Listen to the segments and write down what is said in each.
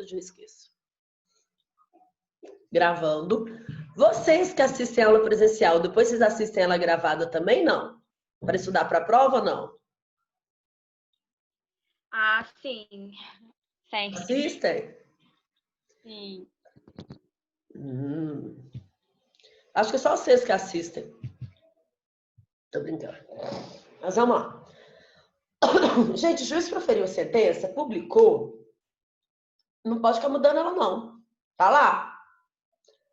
do juiz esqueço. Gravando. Vocês que assistem a aula presencial, depois vocês assistem ela gravada também, não? Para estudar para a prova, não? Ah, sim. Sempre. Assistem? Sim. Acho que é só vocês que assistem. Tô brincando. Mas vamos lá. Gente, o juiz proferiu a sentença, publicou. Não pode ficar mudando ela, não. Tá lá.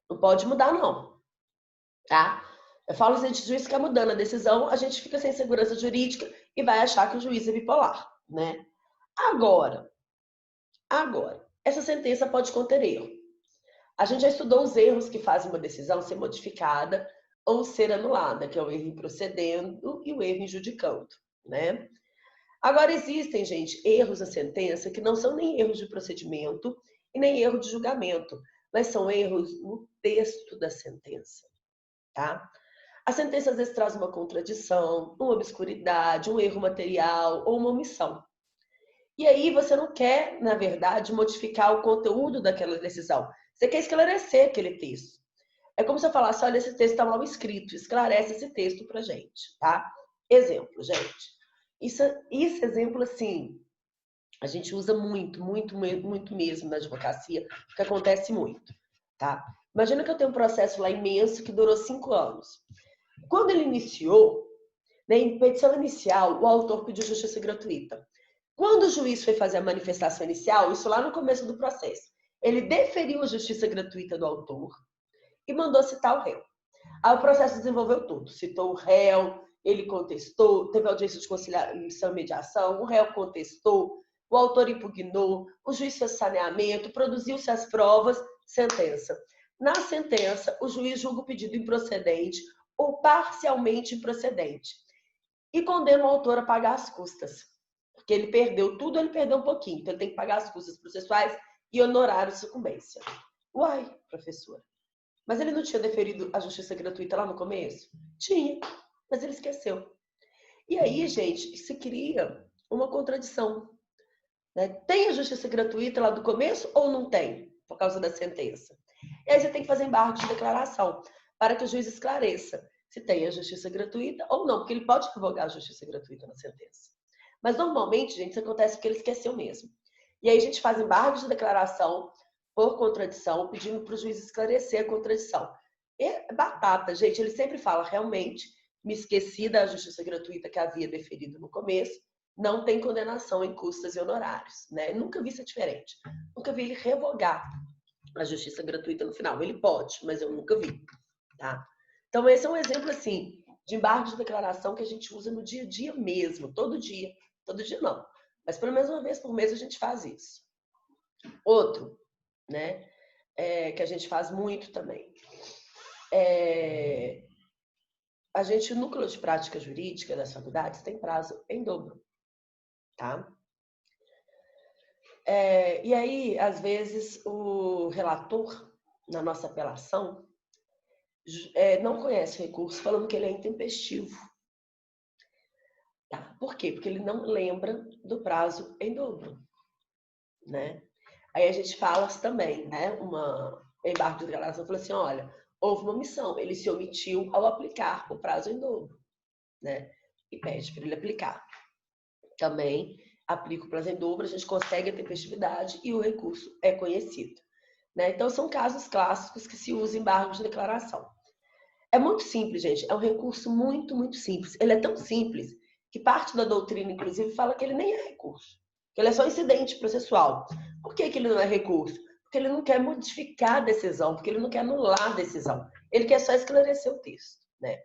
Não pode mudar, não. Tá? Eu falo, gente, o juiz fica mudando a decisão, a gente fica sem segurança jurídica e vai achar que o juiz é bipolar, né? Agora, essa sentença pode conter erro. A gente já estudou os erros que fazem uma decisão ser modificada ou ser anulada, que é o erro em procedendo e o erro em judicando, né? Agora, existem, gente, erros na sentença que não são nem erros de procedimento e nem erro de julgamento, mas são erros no texto da sentença, tá? A sentença às vezes traz uma contradição, uma obscuridade, um erro material ou uma omissão. E aí você não quer, na verdade, modificar o conteúdo daquela decisão. Você quer esclarecer aquele texto. É como se eu falasse, olha, esse texto está mal escrito, esclarece esse texto pra gente, tá? Exemplo, gente. Isso exemplo, assim, a gente usa muito mesmo na advocacia, porque acontece muito, tá? Imagina que eu tenho um processo lá imenso que durou 5 anos. Quando ele iniciou, né, em petição inicial, o autor pediu justiça gratuita. Quando o juiz foi fazer a manifestação inicial, isso lá no começo do processo, ele deferiu a justiça gratuita do autor e mandou citar o réu. Aí o processo desenvolveu tudo. Citou o réu, ele contestou, teve audiência de conciliação e mediação, o réu contestou, o autor impugnou, o juiz fez saneamento, produziu-se as provas, sentença. Na sentença, o juiz julga o pedido improcedente ou parcialmente improcedente e condena o autor a pagar as custas. Porque ele perdeu tudo, ele perdeu um pouquinho. Então, ele tem que pagar as custas processuais e honorário de sucumbência. Uai, professora. Mas ele não tinha deferido a justiça gratuita lá no começo? Tinha, mas ele esqueceu. E aí, gente, se cria uma contradição, né? Tem a justiça gratuita lá do começo ou não tem? Por causa da sentença. E aí você tem que fazer embargo de declaração para que o juiz esclareça se tem a justiça gratuita ou não, porque ele pode revogar a justiça gratuita na sentença. Mas normalmente, gente, isso acontece porque ele esqueceu mesmo. E aí a gente faz embargo de declaração por contradição, pedindo para o juiz esclarecer a contradição. E batata, gente, ele sempre fala, realmente, me esqueci da justiça gratuita que havia deferido no começo, não tem condenação em custas e honorários, né? Nunca vi isso diferente. Nunca vi ele revogar a justiça gratuita no final. Ele pode, mas eu nunca vi, tá? Então, esse é um exemplo, assim, de embargo de declaração que a gente usa no dia a dia mesmo, todo dia. Todo dia não, mas pelo menos uma vez por mês a gente faz isso. Outro, né, que a gente faz muito também. A gente, o núcleo de prática jurídica das faculdades tem prazo em dobro, tá? E aí, às vezes, o relator, na nossa apelação, não conhece o recurso falando que ele é intempestivo. Tá? Por quê? Porque ele não lembra do prazo em dobro, né? Aí a gente fala também, né? Uma embargo de declaração fala assim, olha, houve uma omissão, ele se omitiu ao aplicar o prazo em dobro, né? E pede para ele aplicar. Também aplica o prazo em dobro, a gente consegue a tempestividade e o recurso é conhecido, né? Então são casos clássicos que se usa embargo de declaração. É muito simples, gente, é um recurso muito simples. Ele é tão simples que parte da doutrina, inclusive, fala que ele nem é recurso, que ele é só incidente processual. Por que ele não é recurso? Porque ele não quer modificar a decisão, porque ele não quer anular a decisão. Ele quer só esclarecer o texto, né?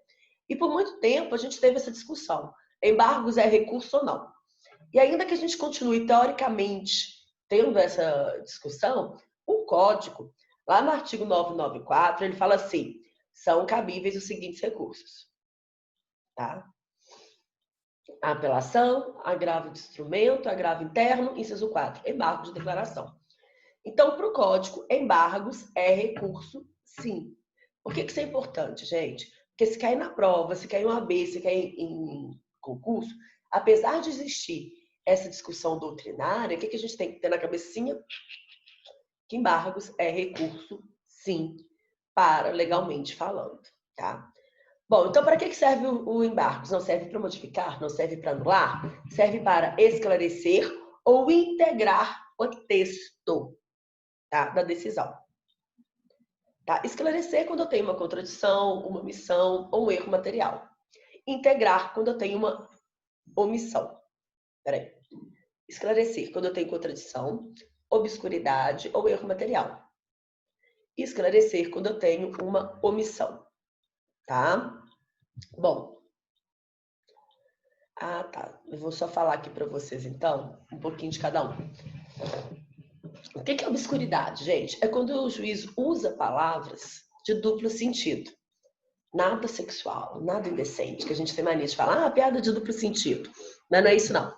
E por muito tempo a gente teve essa discussão. Embargos é recurso ou não? E ainda que a gente continue teoricamente tendo essa discussão, o código, lá no artigo 994, ele fala assim, são cabíveis os seguintes recursos, tá? A apelação, agravo de instrumento, agravo interno, inciso 4, embargo de declaração. Então, para o código, embargos é recurso, sim. Por que isso é importante, gente? Porque se cair na prova, se cair em OAB, se cair em concurso, apesar de existir essa discussão doutrinária, o que a gente tem que ter na cabecinha? que embargos é recurso, sim, para legalmente falando, tá? Bom, então para que serve o embargos? Não serve para modificar, não serve para anular, serve para esclarecer ou integrar o texto, tá, da decisão. Tá? Esclarecer quando eu tenho uma contradição, uma omissão ou um erro material. Integrar quando eu tenho uma omissão. Peraí. Esclarecer quando eu tenho contradição, obscuridade ou erro material. Esclarecer quando eu tenho uma omissão. Tá? Bom. Ah, tá. Eu vou só falar aqui para vocês, então, um pouquinho de cada um. O que é obscuridade, gente? É quando o juiz usa palavras de duplo sentido. Nada sexual, nada indecente, que a gente tem mania de falar, piada de duplo sentido. Mas não é isso, não.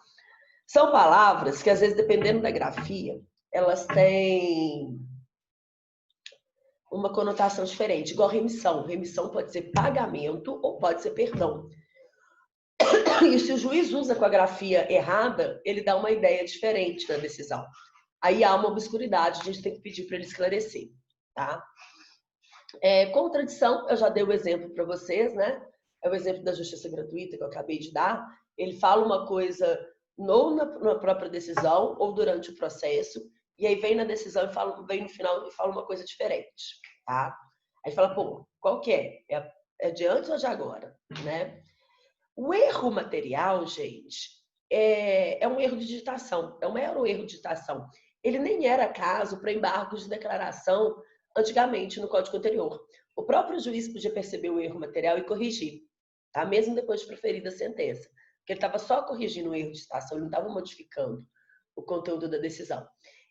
São palavras que, às vezes, dependendo da grafia, elas têm uma conotação diferente, igual remissão. Remissão pode ser pagamento ou pode ser perdão. E se o juiz usa com a grafia errada, ele dá uma ideia diferente na decisão. Aí há uma obscuridade, a gente tem que pedir para ele esclarecer, tá? Contradição, eu já dei o exemplo para vocês, né? É o exemplo da justiça gratuita que eu acabei de dar. Ele fala uma coisa ou na própria decisão ou durante o processo, e aí vem na decisão e vem no final e fala uma coisa diferente, tá? Aí fala, pô, qual que é? É de antes ou de agora, né? O erro material, gente, é um erro de digitação, é um mero erro de digitação. Ele nem era caso para embargos de declaração antigamente no Código anterior. O próprio juiz podia perceber o erro material e corrigir, tá? Mesmo depois de proferida a sentença. Porque ele estava só corrigindo o erro de digitação, ele não estava modificando o conteúdo da decisão.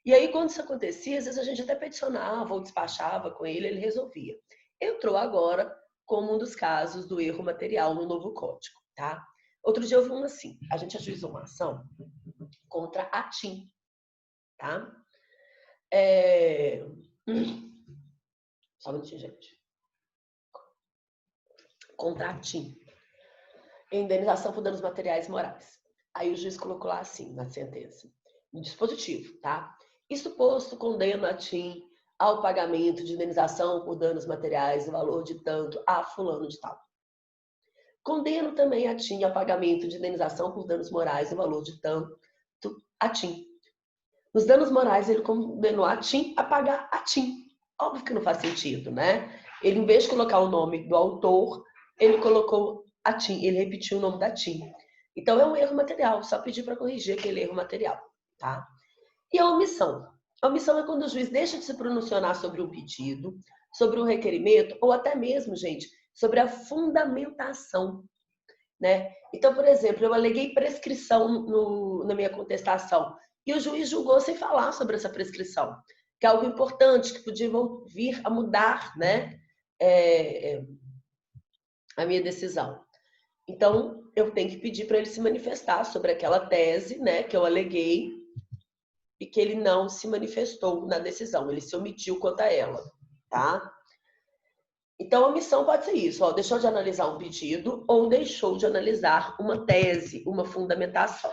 E aí, quando isso acontecia, às vezes a gente até peticionava ou despachava com ele, ele resolvia. Entrou agora como um dos casos do erro material no novo Código, tá? Outro dia eu vi assim, a gente ajuizou uma ação contra a TIM, tá? Só um minutinho, gente. Contra a TIM. Indenização por danos materiais e morais. Aí o juiz colocou lá assim, na sentença, no dispositivo, tá? Isso posto, condena a TIM ao pagamento de indenização por danos materiais no valor de tanto a fulano de tal. Condeno também a TIM ao pagamento de indenização por danos morais no valor de tanto a TIM. Nos danos morais, ele condenou a TIM a pagar a TIM. Óbvio que não faz sentido, né? Ele, em vez de colocar o nome do autor, ele colocou a TIM, ele repetiu o nome da TIM. Então, é um erro material, só pedir para corrigir aquele erro material, tá? E a omissão? A omissão é quando o juiz deixa de se pronunciar sobre um pedido, sobre um requerimento, ou até mesmo, gente, sobre a fundamentação, né? Então, por exemplo, eu aleguei prescrição na minha contestação e o juiz julgou sem falar sobre essa prescrição, que é algo importante, que podia vir a mudar, né, a minha decisão. Então, eu tenho que pedir para ele se manifestar sobre aquela tese, né, que eu aleguei e que ele não se manifestou na decisão, ele se omitiu quanto a ela, tá? Então, a omissão pode ser isso, ó, deixou de analisar um pedido ou deixou de analisar uma tese, uma fundamentação.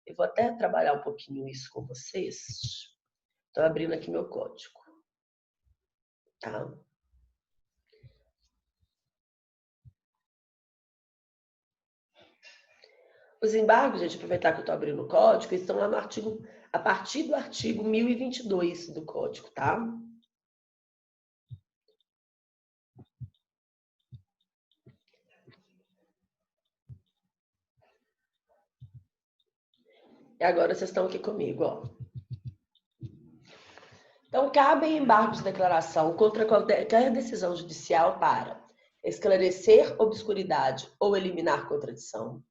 Eu vou até trabalhar um pouquinho isso com vocês. Estou abrindo aqui meu código. Tá? Os embargos, gente, aproveitar que eu estou abrindo o código, estão lá no artigo, a partir do artigo 1022 do código, tá? E agora vocês estão aqui comigo, ó. Então, cabem embargos de declaração contra qualquer decisão judicial para esclarecer obscuridade ou eliminar contradição,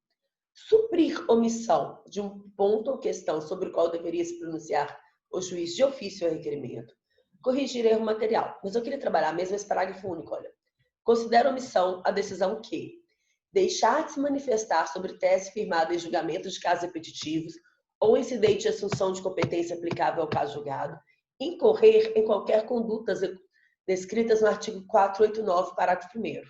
suprir omissão de um ponto ou questão sobre o qual deveria se pronunciar o juiz de ofício ou requerimento, corrigir erro material. Mas eu queria trabalhar mesmo esse parágrafo único, olha. Considera omissão a decisão que deixar de se manifestar sobre tese firmada em julgamentos de casos repetitivos ou incidente de assunção de competência aplicável ao caso julgado, incorrer em qualquer condutas descritas no artigo 489, parágrafo 1º.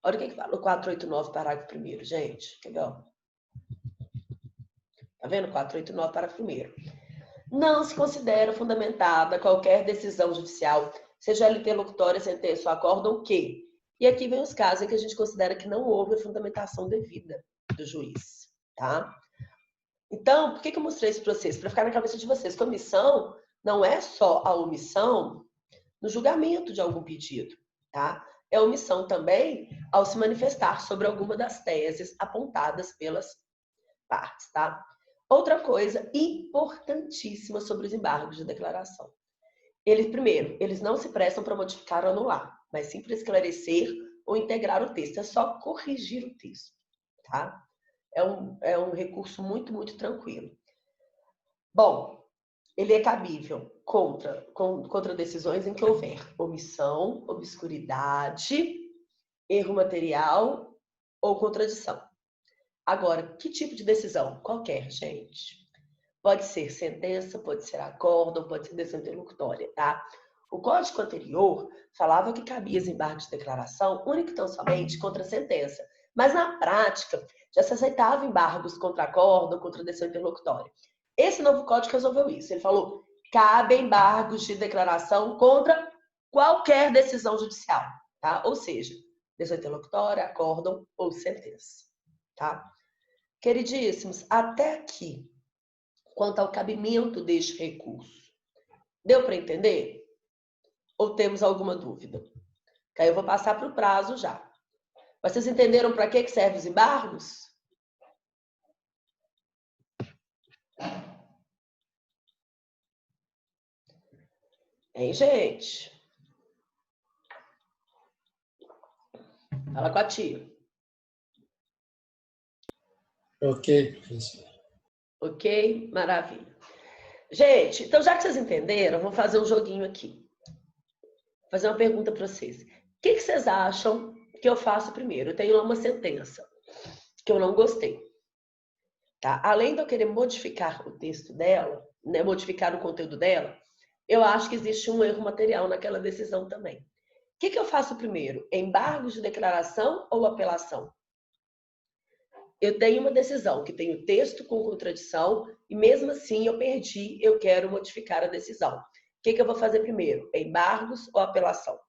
Olha o que fala o 489, parágrafo 1º, gente. Quer ver? Tá vendo? 489, parágrafo 1º. não se considera fundamentada qualquer decisão judicial, seja ela interlocutória, sentença ou acórdão, que. E aqui vem os casos em que a gente considera que não houve a fundamentação devida do juiz, tá? Então, por que eu mostrei esse processo? Para ficar na cabeça de vocês, que a omissão não é só a omissão no julgamento de algum pedido, tá? É omissão também ao se manifestar sobre alguma das teses apontadas pelas partes, tá? Outra coisa importantíssima sobre os embargos de declaração. Primeiro, eles não se prestam para modificar ou anular, mas sim para esclarecer ou integrar o texto. É só corrigir o texto, tá? É um recurso muito, muito tranquilo. Bom, ele é cabível contra decisões em que houver omissão, obscuridade, erro material ou contradição. Agora, que tipo de decisão? Qualquer, gente. Pode ser sentença, pode ser acórdão, pode ser decisão interlocutória, tá? O código anterior falava que cabia embargo de declaração única e tão somente contra a sentença. Mas, na prática, já se aceitava embargos contra acórdão, contra decisão interlocutória. Esse novo código resolveu isso. Ele falou, cabe embargos de declaração contra qualquer decisão judicial, tá? Ou seja, decisão interlocutória, acórdão ou sentença, tá? Queridíssimos, até aqui, quanto ao cabimento deste recurso, deu para entender? Ou temos alguma dúvida? Que aí eu vou passar para o prazo já. Vocês entenderam para que servem os embargos? Hein, gente? Fala com a tia. Ok, professor. Ok? Maravilha. Gente, então já que vocês entenderam, vou fazer um joguinho aqui. Vou fazer uma pergunta para vocês. O que vocês acham que eu faço primeiro? Eu tenho lá uma sentença que eu não gostei. Tá? Além de eu querer modificar o texto dela, né, modificar o conteúdo dela, eu acho que existe um erro material naquela decisão também. O que eu faço primeiro? Embargos de declaração ou apelação? Eu tenho uma decisão que tem o texto com contradição e mesmo assim eu perdi, eu quero modificar a decisão. O que eu vou fazer primeiro? Embargos ou apelação?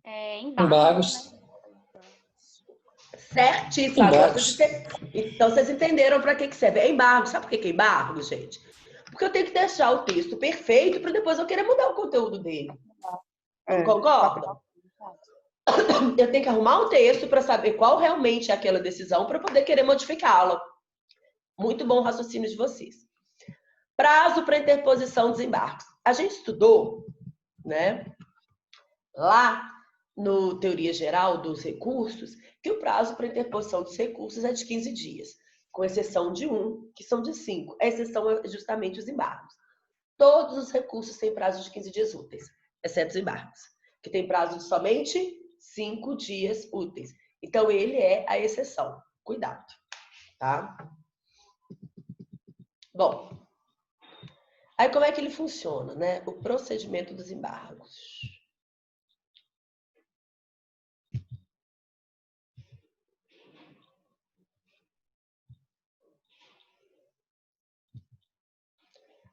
Embargos. Embargos. Certíssimo. Embargos. Então vocês entenderam para que serve. É embargo. Sabe por que é embargo, gente? Porque eu tenho que deixar o texto perfeito para depois eu querer mudar o conteúdo dele. Não concorda? Eu tenho que arrumar um texto para saber qual realmente é aquela decisão para poder querer modificá-la. Muito bom o raciocínio de vocês. Prazo para interposição dos embargos. A gente estudou, né, lá no Teoria Geral dos Recursos, que o prazo para interposição dos recursos é de 15 dias, com exceção de um, que são de 5. A exceção é justamente os embargos. Todos os recursos têm prazo de 15 dias úteis, exceto os embargos, que tem prazo de somente 5 dias úteis. Então, ele é a exceção. Cuidado, tá? Bom, aí como é que ele funciona, né? O procedimento dos embargos.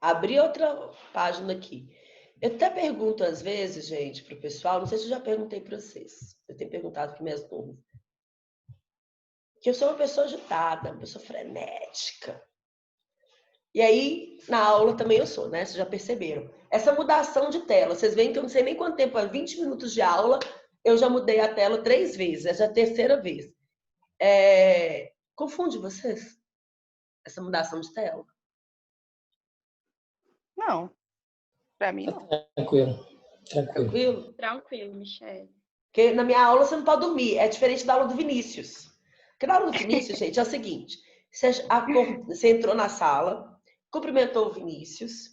Abri outra página aqui. Eu até pergunto às vezes, gente, para o pessoal, não sei se eu já perguntei para vocês, eu tenho perguntado para minhas turmas, que eu sou uma pessoa agitada, uma pessoa frenética. E aí, na aula também eu sou, né? Vocês já perceberam. Essa mudação de tela, vocês veem que eu não sei nem quanto tempo, é 20 minutos de aula, eu já mudei a tela 3 vezes, essa é a terceira vez. Confunde vocês? Essa mudação de tela? Não, para mim não. Tranquilo. Tranquilo? Tranquilo, Michele. Porque na minha aula você não pode dormir. É diferente da aula do Vinícius. Porque na aula do Vinícius, gente, é o seguinte. Você entrou na sala, cumprimentou o Vinícius,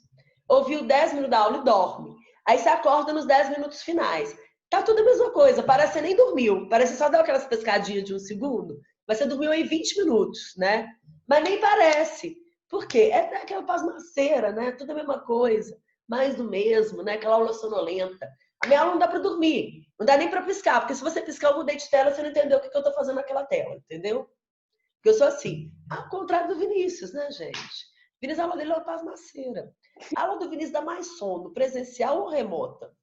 ouviu 10 minutos da aula e dorme. Aí você acorda nos 10 minutos finais. Tá tudo a mesma coisa. Parece que você nem dormiu. Parece que só deu aquelas pescadinhas de 1 segundo. Mas você dormiu aí 20 minutos, né? Mas nem parece. Por quê? É aquela pasmaceira, né? Tudo a mesma coisa. Mais do mesmo, né? Aquela aula sonolenta. A minha aula não dá para dormir. Não dá nem para piscar. Porque se você piscar, eu mudei de tela, você não entendeu o que eu tô fazendo naquela tela. Entendeu? Porque eu sou assim. Ao contrário do Vinícius, né, gente? Vinícius, a aula dele é uma pasmaceira. A aula do Vinícius dá mais sono, presencial ou remota?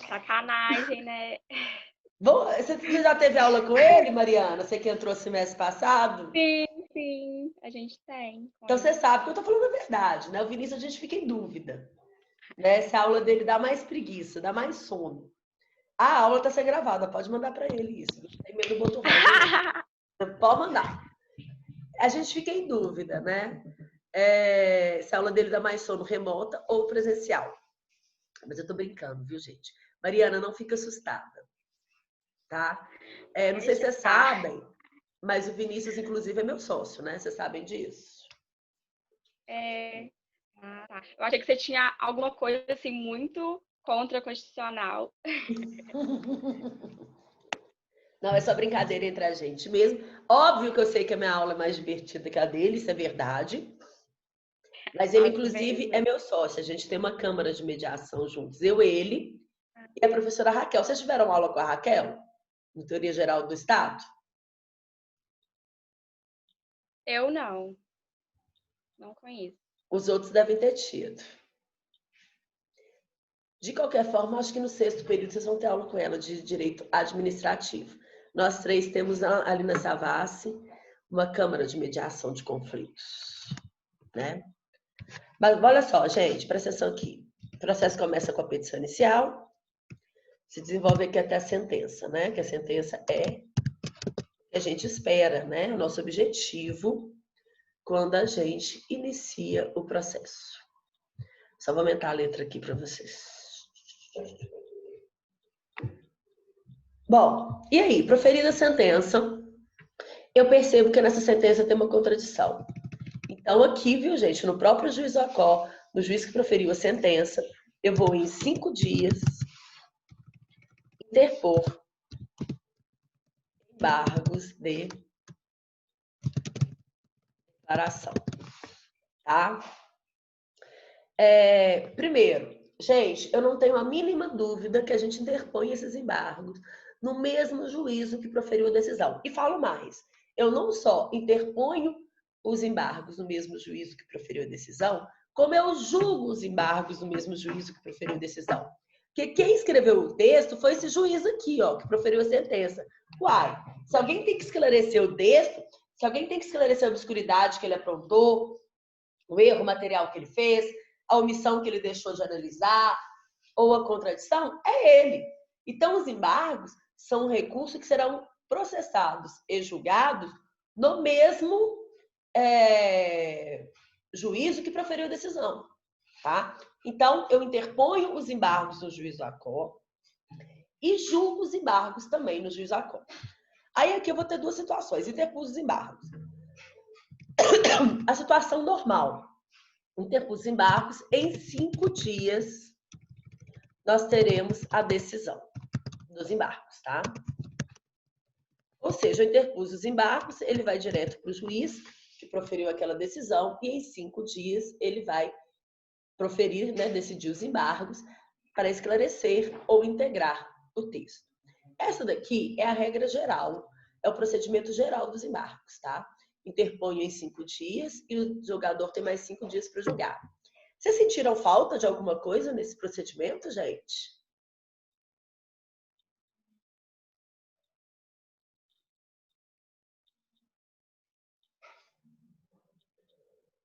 Sacanagem, né? Você já teve aula com ele, Mariana? Você que entrou semestre passado? Sim, sim, a gente tem. Então você sabe que eu tô falando a verdade, né? O Vinícius a gente fica em dúvida, né? Se a aula dele dá mais preguiça, dá mais sono. A aula tá sendo gravada, pode mandar para ele isso. Não tem medo do boto velho. Pode mandar. A gente fica em dúvida, né? Se a aula dele dá mais sono remota ou presencial. Mas eu tô brincando, viu, gente? Mariana, não fica assustada, tá? Não sei se vocês sabem, mas o Vinícius, inclusive, é meu sócio, né? Vocês sabem disso? Tá. Eu achei que você tinha alguma coisa assim muito contra-constitucional. Não, é só brincadeira entre a gente mesmo. Óbvio que eu sei que a minha aula é mais divertida que a dele, isso é verdade. Mas ele, inclusive, é meu sócio. A gente tem uma câmara de mediação juntos. Eu, ele e a professora Raquel. Vocês tiveram aula com a Raquel? Em Teoria Geral do Estado? Eu não. Não conheço. Os outros devem ter tido. De qualquer forma, acho que no 6º período vocês vão ter aula com ela de direito administrativo. Nós 3 temos ali na Savassi uma câmara de mediação de conflitos, né? Mas olha só, gente, presta atenção aqui. O processo começa com a petição inicial, se desenvolve aqui até a sentença, né? Que a sentença é o que a gente espera, né? O nosso objetivo quando a gente inicia o processo. Só vou aumentar a letra aqui para vocês. Bom, e aí, proferida a sentença, eu percebo que nessa sentença tem uma contradição. Então, aqui, viu, gente, no próprio juiz do ACO, no juiz que proferiu a sentença, eu vou em 5 dias interpor embargos de declaração, tá? Primeiro, gente, eu não tenho a mínima dúvida que a gente interpõe esses embargos no mesmo juízo que proferiu a decisão. E falo mais, eu não só interponho os embargos no mesmo juízo que proferiu a decisão, como eu julgo os embargos no mesmo juízo que proferiu a decisão. Porque quem escreveu o texto foi esse juiz aqui, ó, que proferiu a sentença. Uai, se alguém tem que esclarecer o texto, se alguém tem que esclarecer a obscuridade que ele aprontou, o erro material que ele fez, a omissão que ele deixou de analisar, ou a contradição, é ele. Então, os embargos são um recurso que serão processados e julgados no mesmo juízo que proferiu a decisão, tá? Então, eu interponho os embargos no juízo ACO e julgo os embargos também no juízo ACO. Aí aqui eu vou ter 2 situações, interpus os embargos. A situação normal, interpus os embargos, em 5 dias nós teremos a decisão dos embargos, tá? Ou seja, eu interpus os embargos, ele vai direto para o juiz que proferiu aquela decisão e em 5 dias ele vai proferir, né, decidir os embargos para esclarecer ou integrar o texto. Essa daqui é a regra geral, é o procedimento geral dos embargos, tá? Interponho em 5 dias e o julgador tem mais 5 dias para julgar. Vocês sentiram falta de alguma coisa nesse procedimento, gente?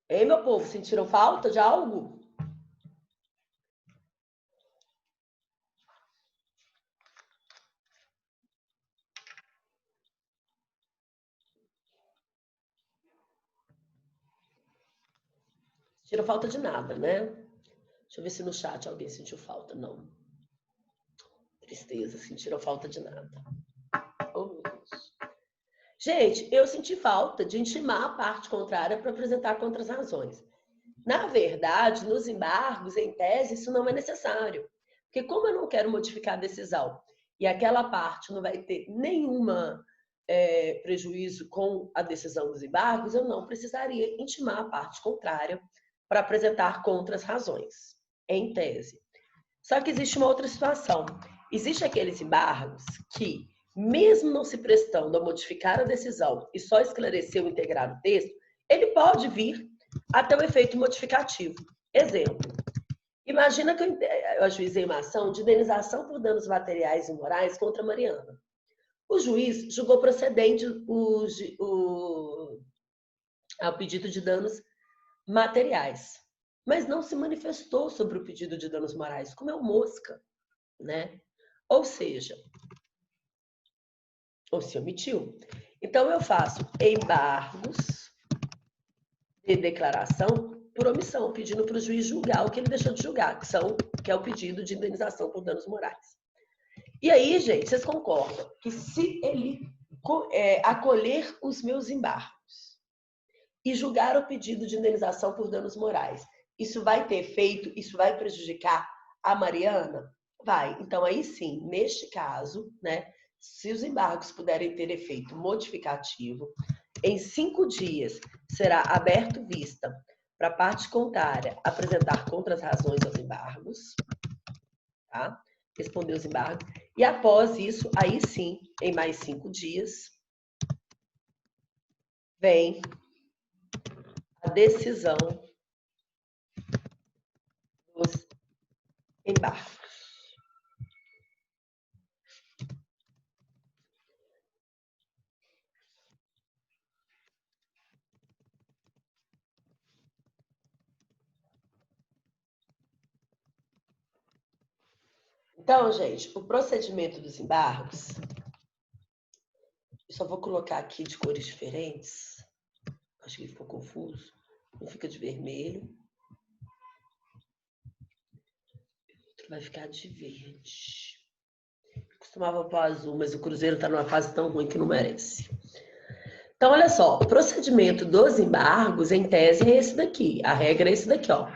Ei, meu povo, sentiram falta de algo? Sentiram falta de nada, né? Deixa eu ver se no chat alguém sentiu falta. Não. Tristeza, sentiram falta de nada. Oh, meu Deus. Gente, eu senti falta de intimar a parte contrária para apresentar contra-razões. Na verdade, nos embargos, em tese, isso não é necessário. Porque como eu não quero modificar a decisão e aquela parte não vai ter nenhuma prejuízo com a decisão dos embargos, eu não precisaria intimar a parte contrária para apresentar contra-razões, em tese. Só que existe uma outra situação. Existem aqueles embargos que mesmo não se prestando a modificar a decisão e só esclarecer ou integrar o texto, ele pode vir até o efeito modificativo. Exemplo, imagina que eu ajuizei uma ação de indenização por danos materiais e morais contra a Mariana. O juiz julgou procedente o pedido de danos materiais, mas não se manifestou sobre o pedido de danos morais, comeu mosca, né? Ou seja, ou se omitiu. Então, eu faço embargos de declaração por omissão, pedindo para o juiz julgar o que ele deixou de julgar, que é o pedido de indenização por danos morais. E aí, gente, vocês concordam que se ele acolher os meus embargos e julgar o pedido de indenização por danos morais, isso vai ter efeito, isso vai prejudicar a Mariana? Vai. Então, aí sim, neste caso, né, se os embargos puderem ter efeito modificativo, em 5 dias será aberto vista para a parte contrária apresentar contra-razões aos embargos, tá? Responder os embargos. E após isso, aí sim, em mais 5 dias, vem a decisão dos embargos. Então, gente, o procedimento dos embargos, eu só vou colocar aqui de cores diferentes, acho que ficou confuso, um fica de vermelho, o outro vai ficar de verde. Eu costumava pôr azul, mas o Cruzeiro está numa fase tão ruim que não merece. Então, olha só, o procedimento dos embargos, em tese, é esse daqui. A regra é esse daqui, ó.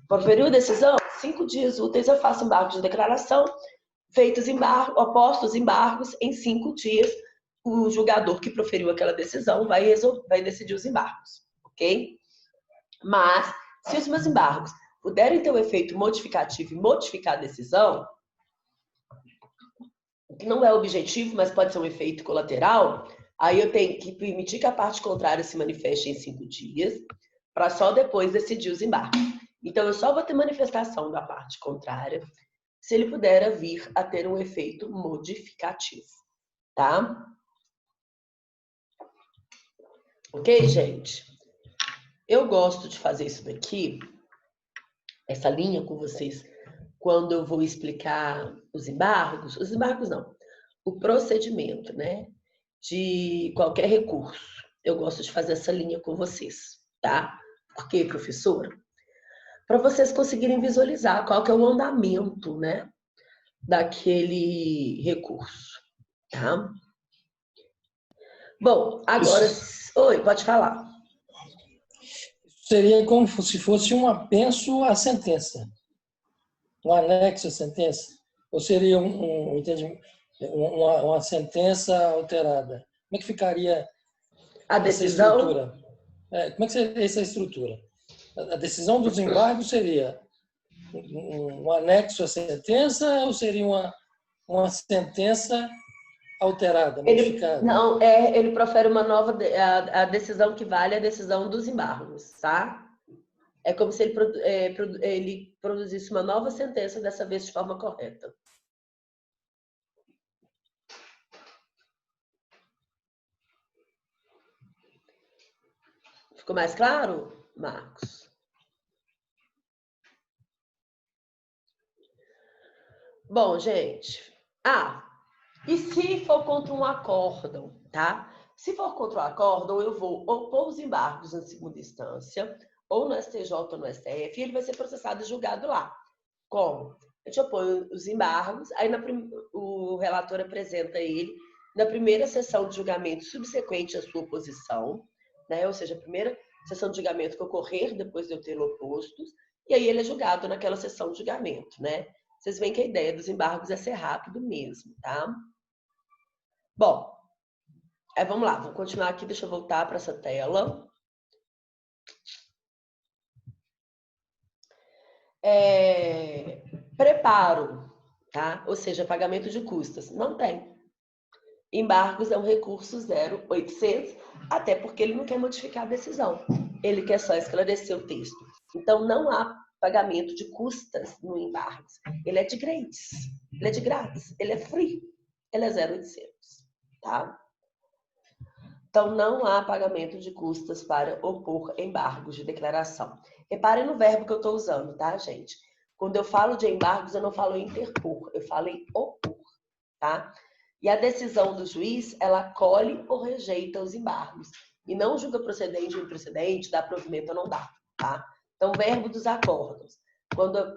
Proferiu a decisão, 5 dias úteis eu faço embargo de declaração, feitos embargos, opostos embargos, em 5 dias, o julgador que proferiu aquela decisão vai decidir os embargos, ok? Mas, se os meus embargos puderem ter um efeito modificativo e modificar a decisão, que não é objetivo, mas pode ser um efeito colateral, aí eu tenho que permitir que a parte contrária se manifeste em 5 dias, para só depois decidir os embargos. Então, eu só vou ter manifestação da parte contrária se ele puder vir a ter um efeito modificativo, tá? Ok, gente? Eu gosto de fazer isso daqui, essa linha com vocês, quando eu vou explicar os embargos não, o procedimento, né, de qualquer recurso. Eu gosto de fazer essa linha com vocês, tá? Por quê, professora? Para vocês conseguirem visualizar qual que é o andamento, né, daquele recurso, tá? Bom, agora... Oi, pode falar. Seria como se fosse um apenso à sentença, um anexo à sentença? Ou seria uma sentença alterada? Como é que ficaria A essa decisão... estrutura? Como é que seria essa estrutura? A decisão dos embargos seria um anexo à sentença ou seria uma sentença alterada, modificada? Ele profere uma nova... A decisão que vale é a decisão dos embargos, tá? É como se ele produzisse uma nova sentença, dessa vez de forma correta. Ficou mais claro, Marcos? Bom, gente. E se for contra um acórdão, tá? Se for contra um acórdão, eu vou opor os embargos na segunda instância, ou no STJ ou no STF, e ele vai ser processado e julgado lá. Como? A gente opõe os embargos, aí o relator apresenta ele na primeira sessão de julgamento subsequente à sua oposição, né? Ou seja, a primeira sessão de julgamento que ocorrer depois de eu tê-lo oposto, e aí ele é julgado naquela sessão de julgamento, né? Vocês veem que a ideia dos embargos é ser rápido mesmo, tá? Bom, vamos lá, vou continuar aqui, deixa eu voltar para essa tela. Preparo, tá? Ou seja, pagamento de custas. Não tem. Embargos é um recurso 0800, até porque ele não quer modificar a decisão. Ele quer só esclarecer o texto. Então, não há pagamento de custas no embargos. Ele é de grátis. Ele é de grátis. Ele é free. Ele é 0800. Tá? Então, não há pagamento de custas para opor embargos de declaração. Reparem no verbo que eu estou usando, tá, gente? Quando eu falo de embargos, eu não falo em interpor, eu falo em opor, tá? E a decisão do juiz, ela acolhe ou rejeita os embargos. E não julga procedente ou improcedente, dá provimento ou não dá, tá? Então, verbo dos acordos. Quando,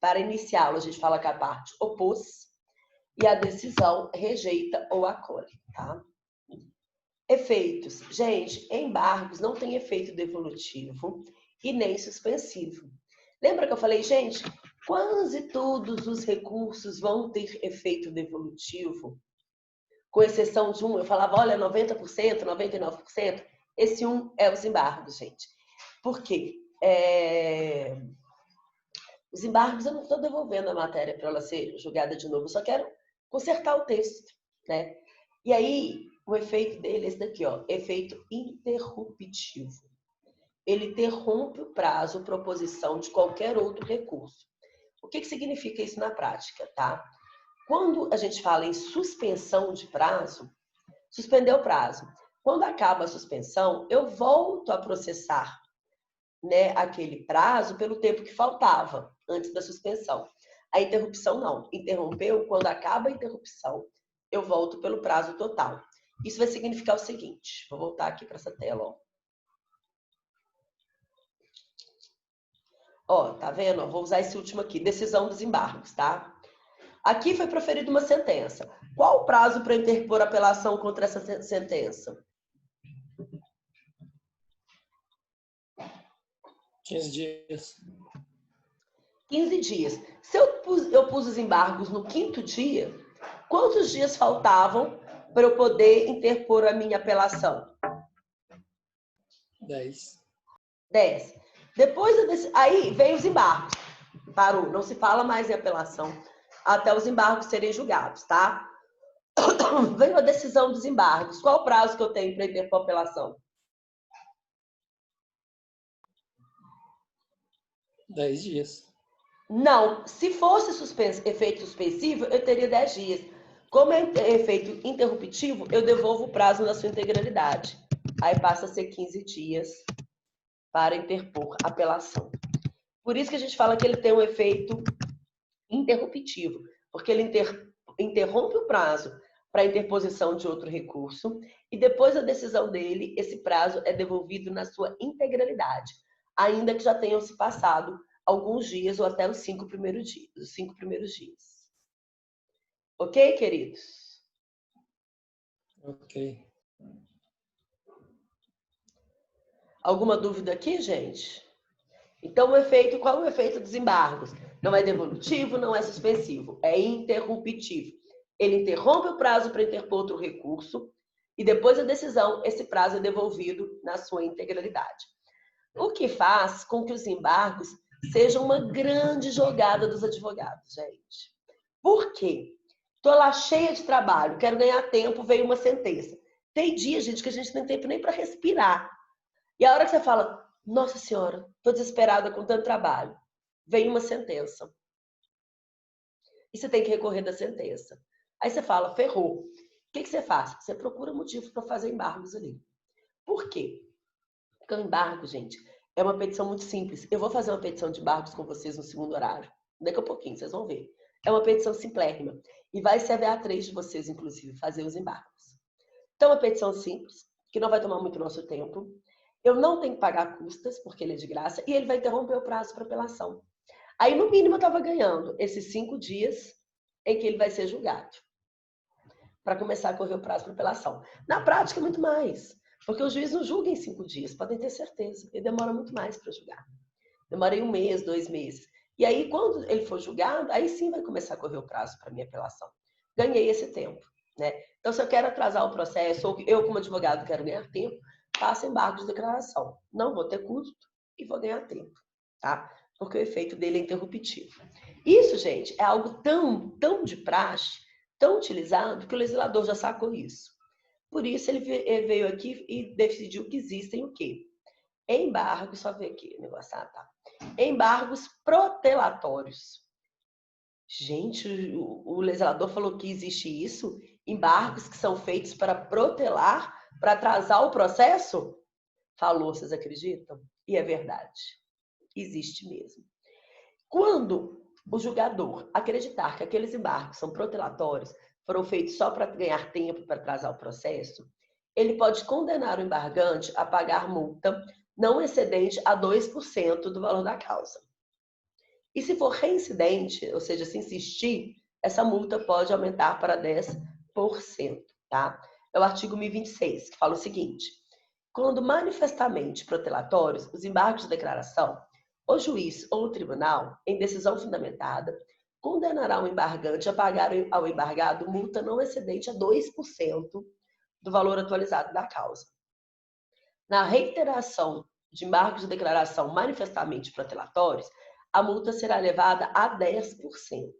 para iniciá-lo, a gente fala que a parte opôs e a decisão rejeita ou acolhe, tá? Efeitos. Gente, embargos não tem efeito devolutivo e nem suspensivo. Lembra que eu falei, gente, quase todos os recursos vão ter efeito devolutivo? Com exceção de um, eu falava, olha, 90%, 99%, esse um é os embargos, gente. Por quê? Os embargos, eu não estou devolvendo a matéria para ela ser julgada de novo, eu só quero consertar o texto, né? E aí, o efeito dele é esse daqui, ó, efeito interruptivo. Ele interrompe o prazo, proposição de qualquer outro recurso. O que significa isso na prática, tá? Quando a gente fala em suspensão de prazo, suspender o prazo. Quando acaba a suspensão, eu volto a processar, né, aquele prazo pelo tempo que faltava antes da suspensão. A interrupção não. Interrompeu, quando acaba a interrupção, eu volto pelo prazo total. Isso vai significar o seguinte, vou voltar aqui para essa tela, ó. Ó, tá vendo? Vou usar esse último aqui, decisão dos embargos, tá? Aqui foi proferida uma sentença. Qual o prazo para interpor apelação contra essa sentença? 15 dias. 15 dias. Se eu pus os embargos no 5º dia, quantos dias faltavam para eu poder interpor a minha apelação? 10. 10. Depois, aí vem os embargos. Parou, não se fala mais em apelação até os embargos serem julgados, tá? Veio a decisão dos embargos. Qual o prazo que eu tenho para interpor a apelação? 10 dias. Não, se fosse efeito suspensivo, eu teria 10 dias. Como é efeito interruptivo, eu devolvo o prazo na sua integralidade. Aí passa a ser 15 dias para interpor apelação. Por isso que a gente fala que ele tem um efeito interruptivo, porque ele interrompe o prazo para interposição de outro recurso e depois da decisão dele, esse prazo é devolvido na sua integralidade, ainda que já tenham se passado alguns dias ou até os 5 primeiros dias. Ok, queridos? Ok. Alguma dúvida aqui, gente? Então, qual é o efeito dos embargos? Não é devolutivo, não é suspensivo, é interruptivo. Ele interrompe o prazo para interpor outro recurso e depois da decisão, esse prazo é devolvido na sua integralidade. O que faz com que os embargos sejam uma grande jogada dos advogados, gente. Por quê? Estou lá cheia de trabalho, quero ganhar tempo, veio uma sentença. Tem dia, gente, que a gente não tem tempo nem para respirar. E a hora que você fala, nossa senhora, estou desesperada com tanto trabalho, vem uma sentença. E você tem que recorrer da sentença. Aí você fala, ferrou. O que você faz? Você procura motivo para fazer embargos ali. Por quê? Porque o embargo, gente, é uma petição muito simples. Eu vou fazer uma petição de embargos com vocês no segundo horário. Daqui a pouquinho, vocês vão ver. É uma petição simplérrima. E vai ser a BA3 de vocês, inclusive, fazer os embargos. Então, é uma petição simples, que não vai tomar muito nosso tempo. Eu não tenho que pagar custas, porque ele é de graça, e ele vai interromper o prazo para apelação. Aí, no mínimo, eu estava ganhando esses 5 dias em que ele vai ser julgado, para começar a correr o prazo para apelação. Na prática, muito mais, porque o juiz não julga em 5 dias, podem ter certeza, ele demora muito mais para julgar. Demorei 1 mês, 2 meses. E aí, quando ele for julgado, aí sim vai começar a correr o prazo para minha apelação. Ganhei esse tempo, né? Então, se eu quero atrasar o processo, ou eu, como advogado, quero ganhar tempo, faço embargo de declaração. Não vou ter custo e vou ganhar tempo, tá? Porque o efeito dele é interruptivo. Isso, gente, é algo tão de praxe, tão utilizado que o legislador já sacou isso. Por isso, ele veio aqui e decidiu que existem o quê? Embargos, só ver aqui o negócio, tá? Embargos protelatórios. Gente, o legislador falou que existe isso? Embargos que são feitos para protelar, para atrasar o processo? Falou, vocês acreditam? E é verdade. Existe mesmo. Quando o julgador acreditar que aqueles embargos são protelatórios, foram feitos só para ganhar tempo, para atrasar o processo, ele pode condenar o embargante a pagar multa não excedente a 2% do valor da causa. E se for reincidente, ou seja, se insistir, essa multa pode aumentar para 10%, tá? É o artigo 1026, que fala o seguinte: quando manifestamente protelatórios, os embargos de declaração, o juiz ou o tribunal, em decisão fundamentada, condenará o embargante a pagar ao embargado multa não excedente a 2% do valor atualizado da causa. Na reiteração de embargos de declaração manifestamente protelatórios, a multa será elevada a 10%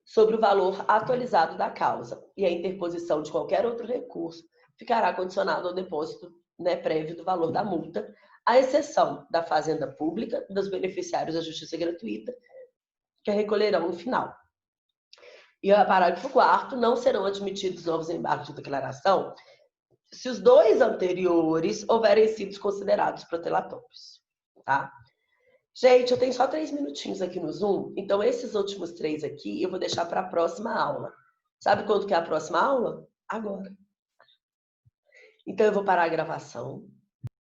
sobre o valor atualizado da causa, e a interposição de qualquer outro recurso ficará condicionado ao depósito, prévio do valor da multa, à exceção da fazenda pública, dos beneficiários da justiça gratuita, que a recolherão no final. E o parágrafo 4º, não serão admitidos novos embargos de declaração se os dois anteriores houverem sido considerados protelatórios, tá? Gente, eu tenho só 3 minutinhos aqui no Zoom, então esses últimos 3 aqui eu vou deixar para a próxima aula. Sabe quando que é a próxima aula? Agora. Então eu vou parar a gravação.